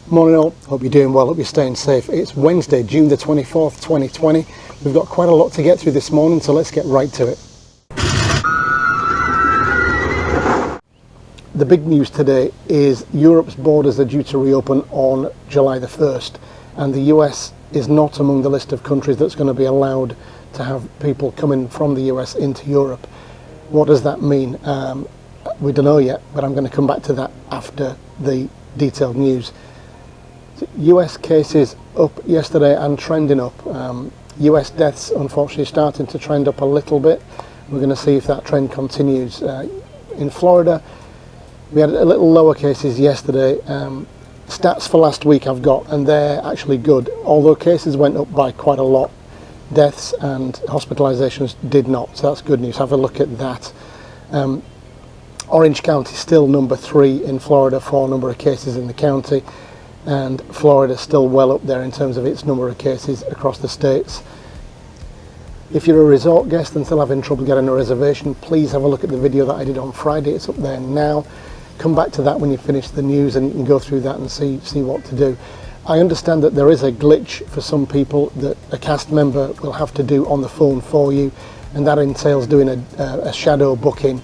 Morning all, hope you're doing well, hope you're staying safe. It's Wednesday, June the 24th, 2020. We've got quite a lot to get through this morning, so let's get right to it. The big news today is Europe's borders are due to reopen on July the 1st, and the US is not among the list of countries that's going to be allowed to have people coming from the US into Europe. What does that mean? We don't know yet, but I'm going to come back to that after the detailed news. US cases up yesterday and trending up. US deaths unfortunately starting to trend up a little bit. We're going to see if that trend continues. In Florida, we had a little lower cases yesterday. Stats for last week I've got, and they're actually good. Although cases went up by quite a lot, deaths and hospitalizations did not. So that's good news. Have a look at that. Orange County still number 3 in Florida for number of cases in the county. And Florida is still well up there in terms of its number of cases across the states. If you're a resort guest and still having trouble getting a reservation, please have a look at the video that I did on Friday. It's up there now. Come back to that when you finish the news and you can go through that and see what to do. I understand that there is a glitch for some people that a cast member will have to do on the phone for you, and that entails doing a shadow booking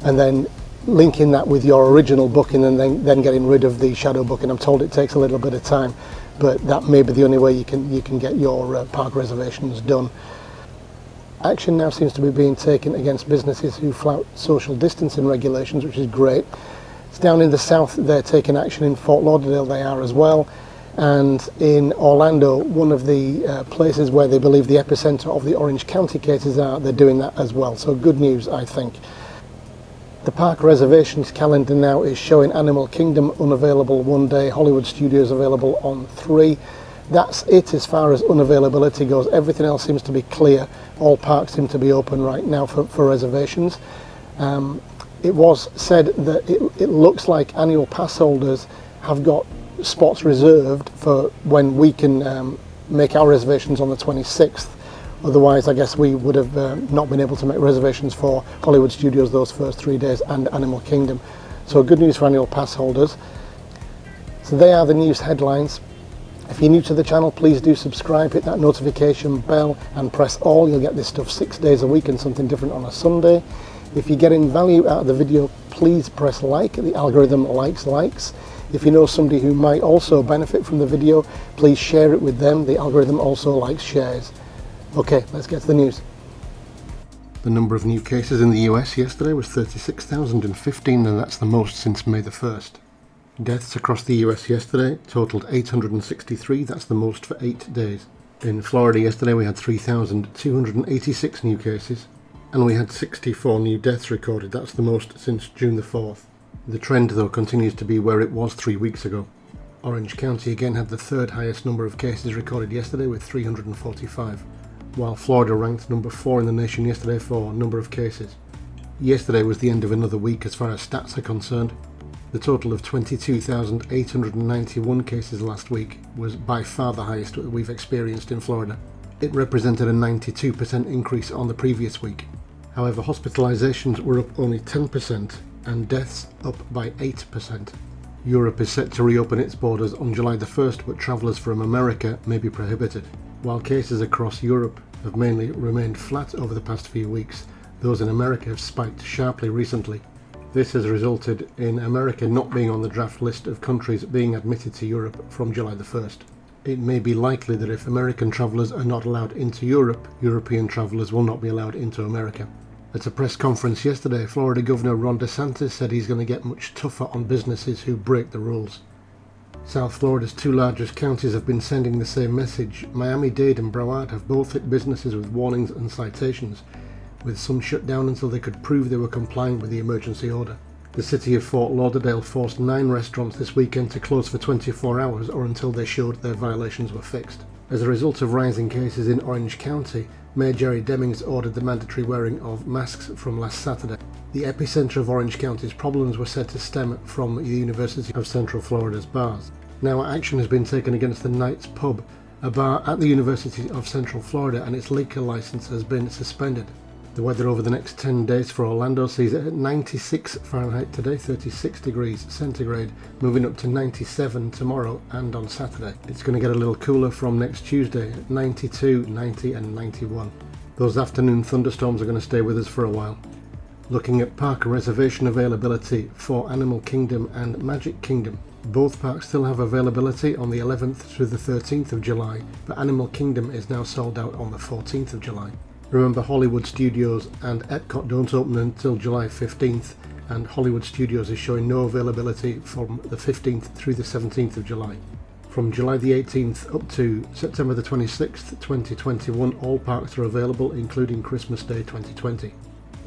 and then linking that with your original booking and then getting rid of the shadow booking. I'm told it takes a little bit of time, but that may be the only way you can get your park reservations done. Action now seems to be being taken against businesses who flout social distancing regulations, which is great. It's down in the south, they're taking action. In Fort Lauderdale they are as well, and in Orlando, one of the places where they believe the epicenter of the Orange County cases are, they're doing that as well. So good news, I think. The park reservations calendar now is showing Animal Kingdom unavailable 1 day, Hollywood Studios available on 3. That's it as far as unavailability goes. Everything else seems to be clear. All parks seem to be open right now for reservations. It was said that it looks like annual pass holders have got spots reserved for when we can make our reservations on the 26th. Otherwise, I guess we would have not been able to make reservations for Hollywood Studios those first 3 days and Animal Kingdom. So good news for annual pass holders. So they are the news headlines. If you're new to the channel, please do subscribe, hit that notification bell and press all. You'll get this stuff 6 days a week and something different on a Sunday. If you're getting value out of the video, please press like. The algorithm likes. If you know somebody who might also benefit from the video, please share it with them. The algorithm also likes shares. Okay, let's get to the news. The number of new cases in the US yesterday was 36,015, and that's the most since May the 1st. Deaths across the US yesterday totaled 863, that's the most for 8 days. In Florida yesterday we had 3,286 new cases, and we had 64 new deaths recorded, that's the most since June the 4th. The trend though continues to be where it was 3 weeks ago. Orange County again had the third highest number of cases recorded yesterday with 345. While Florida ranked number 4 in the nation yesterday for number of cases. Yesterday was the end of another week as far as stats are concerned. The total of 22,891 cases last week was by far the highest that we've experienced in Florida. It represented a 92% increase on the previous week. However, hospitalizations were up only 10% and deaths up by 8%. Europe is set to reopen its borders on July the 1st, but travellers from America may be prohibited. While cases across Europe have mainly remained flat over the past few weeks, those in America have spiked sharply recently. This has resulted in America not being on the draft list of countries being admitted to Europe from July the 1st. It may be likely that if American travellers are not allowed into Europe, European travellers will not be allowed into America. At a press conference yesterday, Florida Governor Ron DeSantis said he's going to get much tougher on businesses who break the rules. South Florida's 2 largest counties have been sending the same message. Miami-Dade and Broward have both hit businesses with warnings and citations, with some shut down until they could prove they were complying with the emergency order. The city of Fort Lauderdale forced 9 restaurants this weekend to close for 24 hours or until they showed their violations were fixed. As a result of rising cases in Orange County, Mayor Jerry Demings ordered the mandatory wearing of masks from last Saturday. The epicenter of Orange County's problems were said to stem from the University of Central Florida's bars. Now action has been taken against the Knights Pub, a bar at the University of Central Florida, and its liquor license has been suspended. The weather over the next 10 days for Orlando sees it at 96 Fahrenheit today, 36 degrees centigrade, moving up to 97 tomorrow and on Saturday. It's going to get a little cooler from next Tuesday at 92, 90 and 91. Those afternoon thunderstorms are going to stay with us for a while. Looking at park reservation availability for Animal Kingdom and Magic Kingdom. Both parks still have availability on the 11th through the 13th of July, but Animal Kingdom is now sold out on the 14th of July. Remember, Hollywood Studios and Epcot don't open until July 15th, and Hollywood Studios is showing no availability from the 15th through the 17th of July. From July the 18th up to September the 26th, 2021, all parks are available, including Christmas Day 2020.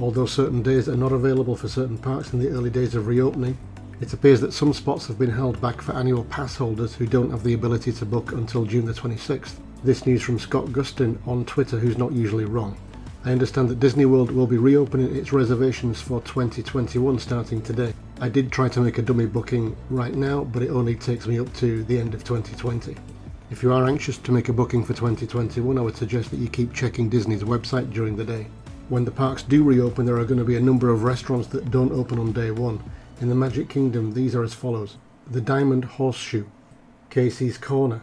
Although certain days are not available for certain parks in the early days of reopening, it appears that some spots have been held back for annual pass holders who don't have the ability to book until June the 26th. This news from Scott Gustin on Twitter, who's not usually wrong. I understand that Disney World will be reopening its reservations for 2021 starting today. I did try to make a dummy booking right now, but it only takes me up to the end of 2020. If you are anxious to make a booking for 2021, I would suggest that you keep checking Disney's website during the day. When the parks do reopen, there are going to be a number of restaurants that don't open on day one. In the Magic Kingdom, these are as follows: the Diamond Horseshoe, Casey's Corner,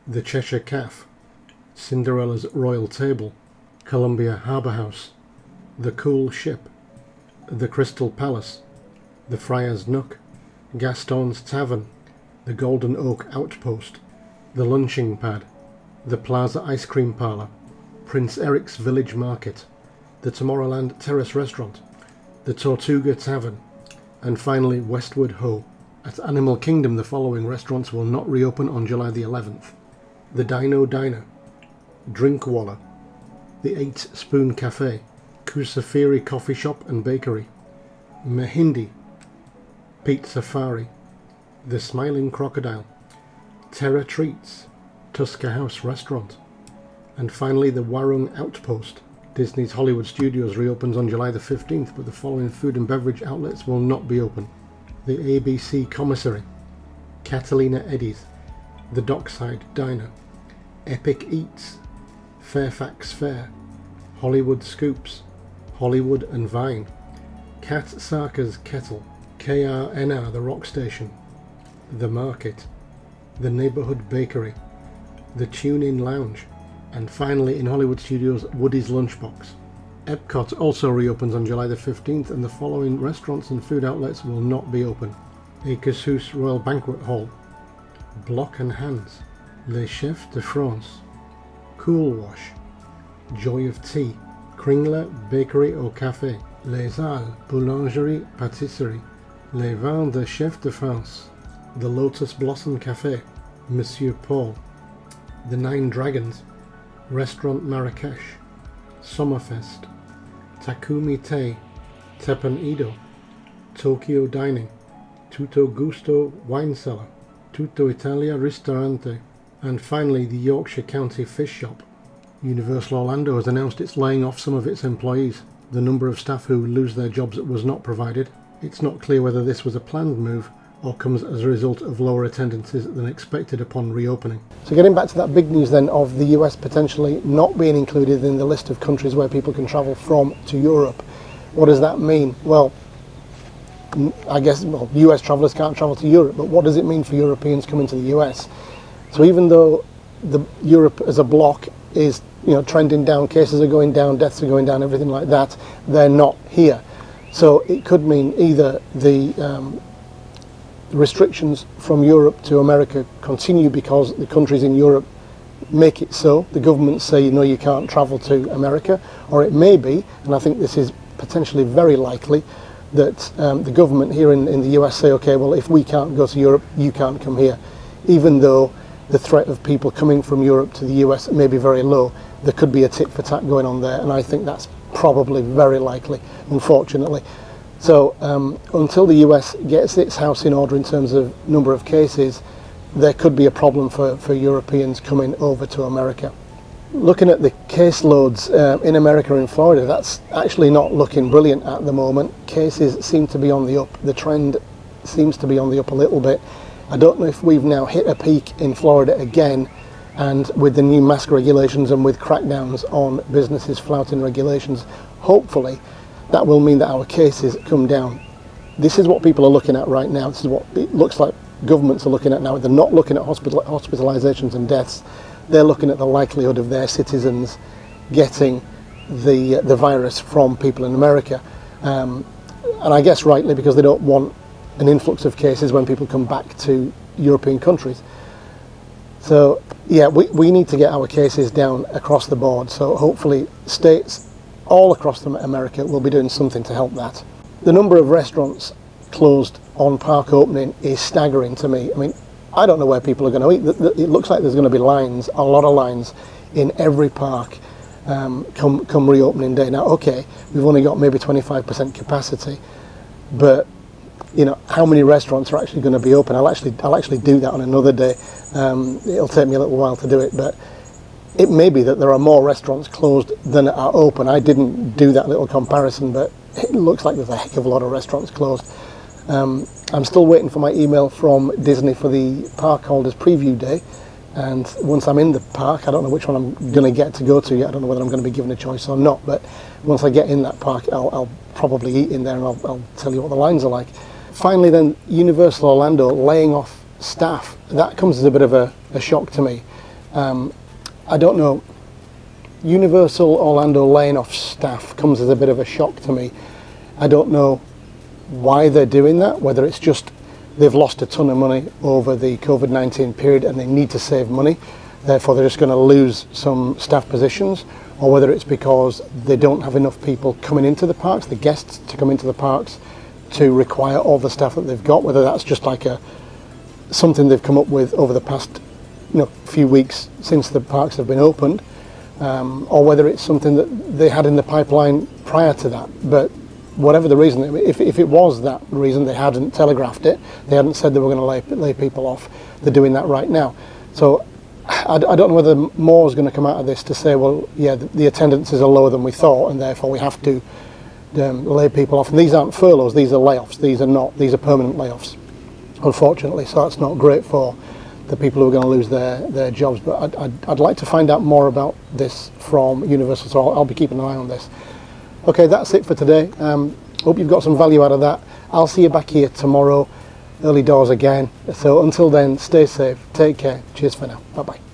the Cheshire Calf, Cinderella's Royal Table, Columbia Harbour House, the Cool Ship, the Crystal Palace, the Friar's Nook, Gaston's Tavern, the Golden Oak Outpost, the Lunching Pad, the Plaza Ice Cream Parlour, Prince Eric's Village Market, the Tomorrowland Terrace Restaurant, the Tortuga Tavern, and finally Westward Ho. At Animal Kingdom, the following restaurants will not reopen on July the 11th. The Dino Diner, Drinkwallah, the 8 Spoon Cafe, Kusafiri Coffee Shop and Bakery, Mehindi, Pete Safari, the Smiling Crocodile, Terra Treats, Tusker House Restaurant, and finally the Warung Outpost. Disney's Hollywood Studios reopens on July the 15th, but the following food and beverage outlets will not be open. The ABC Commissary, Catalina Eddie's, the Dockside Diner, Epic Eats, Fairfax Fair, Hollywood Scoops, Hollywood and Vine, Kat Sarker's Kettle, KRNR the Rock Station, The Market, the Neighborhood Bakery, the Tune-In Lounge, and finally in Hollywood Studios, Woody's Lunchbox. Epcot also reopens on July the 15th, and the following restaurants and food outlets will not be open: Acres House Royal Banquet Hall, Block and Hands, Les Chefs de France, Cool Wash, Joy of Tea, Kringler Bakery au Café, Les Halles Boulangerie Pâtisserie, Les Vins de Chef de France, the Lotus Blossom Café, Monsieur Paul, the Nine Dragons, Restaurant Marrakesh, Summerfest, Takumi Tei, Teppan Edo, Tokyo Dining, Tutto Gusto Wine Cellar, Tutto Italia Ristorante, and finally the Yorkshire County Fish Shop. Universal Orlando has announced it's laying off some of its employees. The number of staff who lose their jobs was not provided. It's not clear whether this was a planned move or comes as a result of lower attendances than expected upon reopening. So getting back to that big news then of the US potentially not being included in the list of countries where people can travel from to Europe, what does that mean? Well, I guess US travellers can't travel to Europe, but what does it mean for Europeans coming to the US? So even though Europe as a bloc is trending down, cases are going down, deaths are going down, everything like that, they're not here. So it could mean either the restrictions from Europe to America continue because the countries in Europe make it so, the governments say you can't travel to America, or it may be, and I think this is potentially very likely, that the government here in the US say, okay, well, if we can't go to Europe, you can't come here. Even though the threat of people coming from Europe to the US may be very low, there could be a tit for tat going on there, and I think that's probably very likely, unfortunately. So until the US gets its house in order in terms of number of cases, there could be a problem for Europeans coming over to America. Looking at the caseloads in America and Florida, that's actually not looking brilliant at the moment. Cases seem to be on the up. The trend seems to be on the up a little bit. I don't know if we've now hit a peak in Florida again, And with the new mask regulations and with crackdowns on businesses flouting regulations, hopefully that will mean that our cases come down. This is what people are looking at right now. This is what it looks like governments are looking at now. They're not looking at hospitalizations and deaths. They're looking at the likelihood of their citizens getting the virus from people in America. And I guess rightly, because they don't want an influx of cases when people come back to European countries. So yeah, we need to get our cases down across the board. So hopefully states all across America will be doing something to help that. The number of restaurants closed on park opening is staggering to me. I mean, I don't know where people are going to eat. It looks like there's going to be lines, a lot of lines in every park come reopening day. Now, okay, we've only got maybe 25% capacity, but you know, how many restaurants are actually going to be open? I'll actually do that on another day. It'll take me a little while to do it, but it may be that there are more restaurants closed than are open. I didn't do that little comparison, but it looks like there's a heck of a lot of restaurants closed. I'm still waiting for my email from Disney for the park holders preview day, and once I'm in the park, I don't know which one I'm going to get to go to yet. I don't know whether I'm going to be given a choice or not, but once I get in that park, I'll probably eat in there, and I'll tell you what the lines are like. Finally then, Universal Orlando laying off staff. That comes as a bit of a shock to me. I don't know, Universal Orlando laying off staff comes as a bit of a shock to me. I don't know why they're doing that, whether it's just they've lost a ton of money over the COVID-19 period and they need to save money, therefore they're just going to lose some staff positions, or whether it's because they don't have enough people coming into the parks, the guests to come into the parks, to require all the staff that they've got, whether that's just like something they've come up with over the past few weeks since the parks have been opened, or whether it's something that they had in the pipeline prior to that. But whatever the reason, if it was that reason, they hadn't telegraphed it, they hadn't said they were going to lay people off. They're doing that right now. So I don't know whether more is going to come out of this to say, well, yeah, the attendances are lower than we thought, and therefore we have to lay people off. And these aren't furloughs, these are layoffs. These are permanent layoffs, unfortunately. So that's not great for the people who are going to lose their jobs. But I'd like to find out more about this from Universal, so I'll be keeping an eye on this. Okay, that's it for today. Hope you've got some value out of that. I'll see you back here tomorrow, early doors again. So until then, stay safe, take care. Cheers for now. Bye-bye.